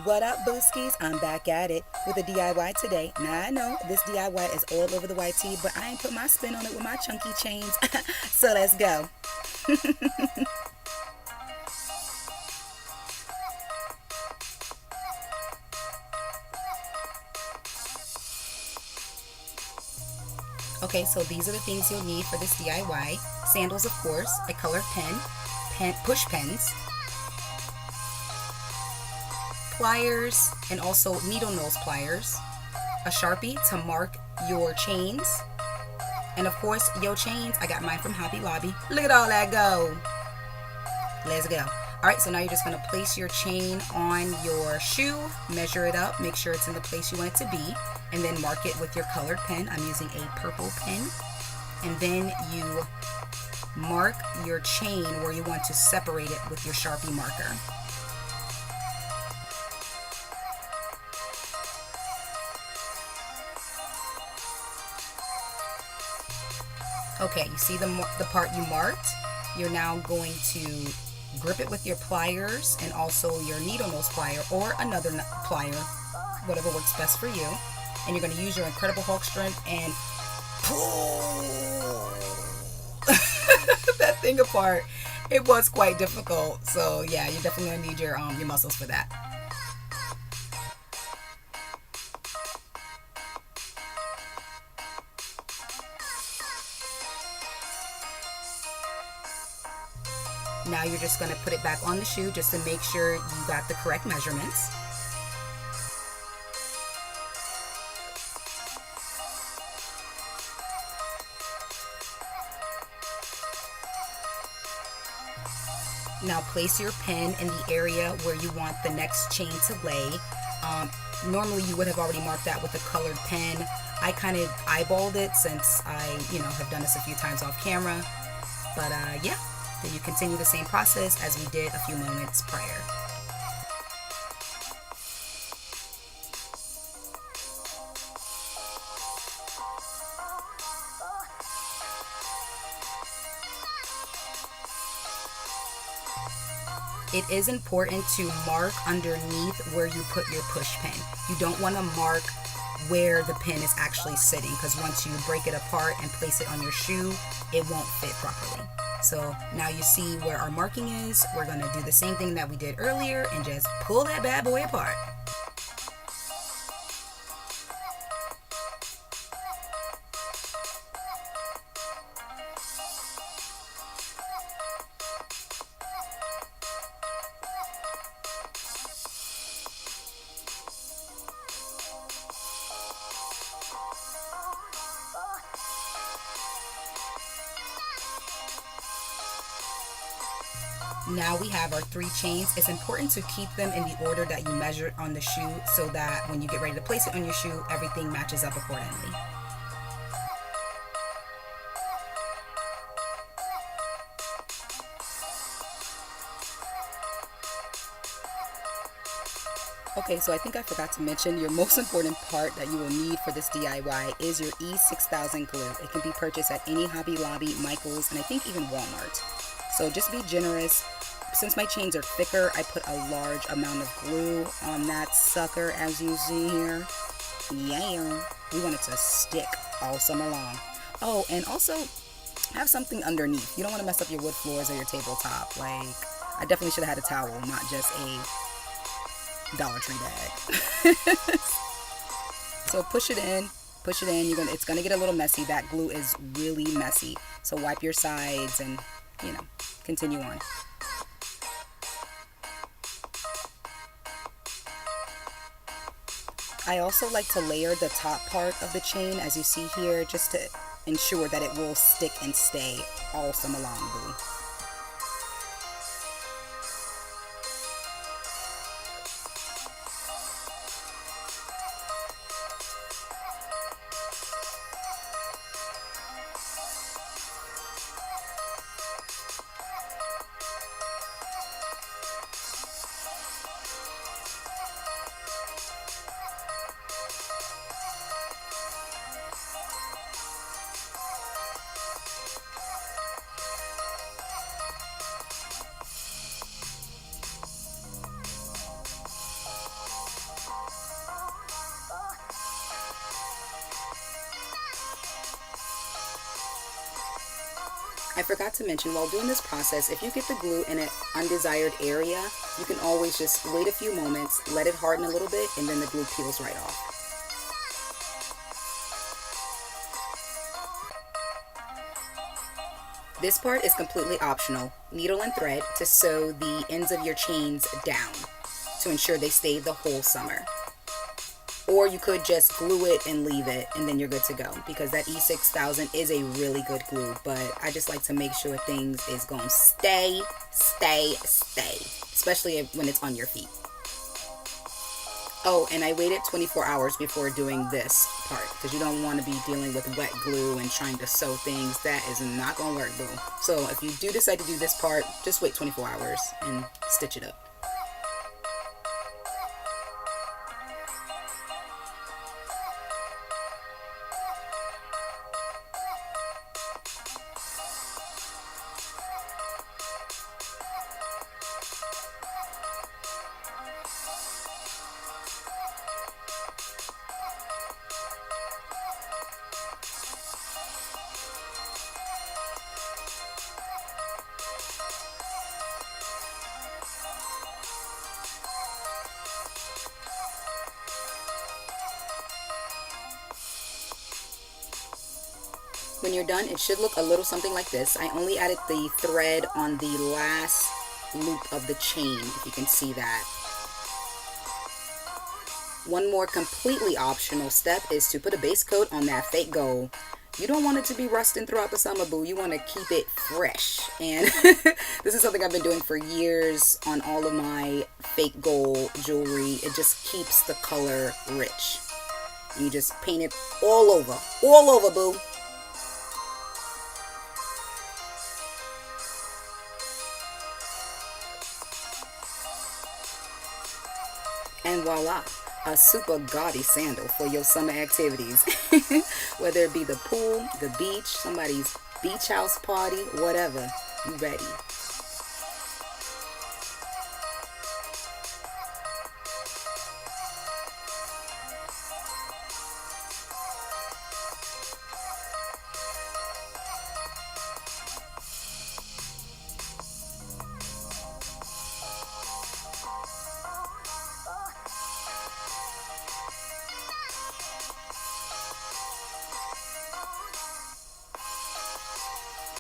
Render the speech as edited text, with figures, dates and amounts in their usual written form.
What up, Booskies? I'm back at it with a DIY today. Now, I know this DIY is all over the YT, but I ain't put my spin on it with my chunky chains. So let's go. Okay, so these are the things you'll need for this DIY. Sandals, of course, a colored pen, push pens, pliers, and also needle nose pliers, a Sharpie to mark your chains, and of course, your chains. I got mine from Hobby Lobby. Look at all that go. Let's go. Alright, so now you're just going to place your chain on your shoe, measure it up, make sure it's in the place you want it to be, and then mark it with your colored pen. I'm using a purple pen. And then you mark your chain where you want to separate it with your Sharpie marker. Okay, you see the part you marked? You're now going to grip it with your pliers and also your needle nose plier or another plier, whatever works best for you. And you're going to use your Incredible Hulk strength and pull that thing apart. It was quite difficult, so yeah, you're definitely going to need your muscles for that. Now you're just going to put it back on the shoe just to make sure you got the correct measurements. Now place your pen in the area where you want the next chain to lay. Normally you would have already marked that with a colored pen. I kind of eyeballed it since I, have done this a few times off camera. But yeah. Then you continue the same process as we did a few moments prior. It is important to mark underneath where you put your push pen. You don't want to mark where the pen is actually sitting, because once you break it apart and place it on your shoe, it won't fit properly. So now you see where our marking is. We're going to do the same thing that we did earlier and just pull that bad boy apart. Now we have our 3 chains. It's important to keep them in the order that you measured on the shoe so that when you get ready to place it on your shoe, everything matches up accordingly. Okay, so I think I forgot to mention your most important part that you will need for this DIY is your E6000 glue. It can be purchased at any Hobby Lobby, Michael's, and I think even Walmart. So just be generous. Since my chains are thicker, I put a large amount of glue on that sucker, as you see here. Yeah, we want it to stick all summer long. Oh, and also have something underneath. You don't want to mess up your wood floors or your tabletop. Like, I definitely should have had a towel, not just a Dollar Tree bag. So push it in. It's gonna get a little messy. That glue is really messy. So wipe your sides and continue on. I also like to layer the top part of the chain, as you see here, just to ensure that it will stick and stay all summer long, boo. I forgot to mention, while doing this process, if you get the glue in an undesired area, you can always just wait a few moments, let it harden a little bit, and then the glue peels right off. This part is completely optional. Needle and thread to sew the ends of your chains down to ensure they stay the whole summer. Or you could just glue it and leave it, and then you're good to go, because that E6000 is a really good glue, but I just like to make sure things is going to stay, especially when it's on your feet. Oh, and I waited 24 hours before doing this part, because you don't want to be dealing with wet glue and trying to sew things. That is not going to work, boo. So if you do decide to do this part, just wait 24 hours and stitch it up. When you're done, it should look a little something like this. I only added the thread on the last loop of the chain, if you can see that. One more completely optional step is to put a base coat on that fake gold. You don't want it to be rusting throughout the summer, boo. You want to keep it fresh. And this is something I've been doing for years on all of my fake gold jewelry. It just keeps the color rich. You just paint it all over, boo. And voila, a super gaudy sandal for your summer activities. Whether it be the pool, the beach, somebody's beach house party, whatever, you ready.